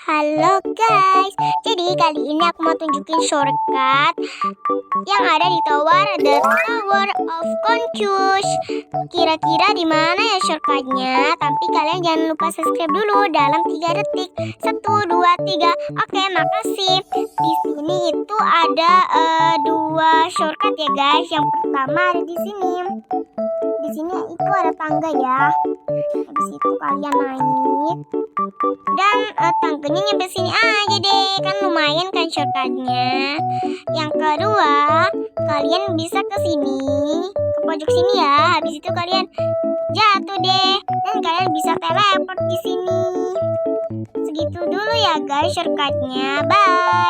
Halo guys, jadi kali ini aku mau tunjukin shortcut yang ada di tower The Tower of Confucius. Kira-kira di mana ya shortcutnya? Tapi kalian jangan lupa subscribe dulu dalam 3 detik. 1, 2, 3. Oke, makasih. Di sini itu ada 2 shortcut ya guys. Yang pertama ada di sini. Di sini itu ada tangga ya. Habis itu kalian naik dan tangganya nyampe sini aja deh, kan lumayan kan shortcutnya. Yang kedua, kalian bisa ke sini, ke pojok sini ya. Habis itu kalian jatuh deh dan kalian bisa teleport di sini. Segitu dulu ya guys shortcutnya. Bye.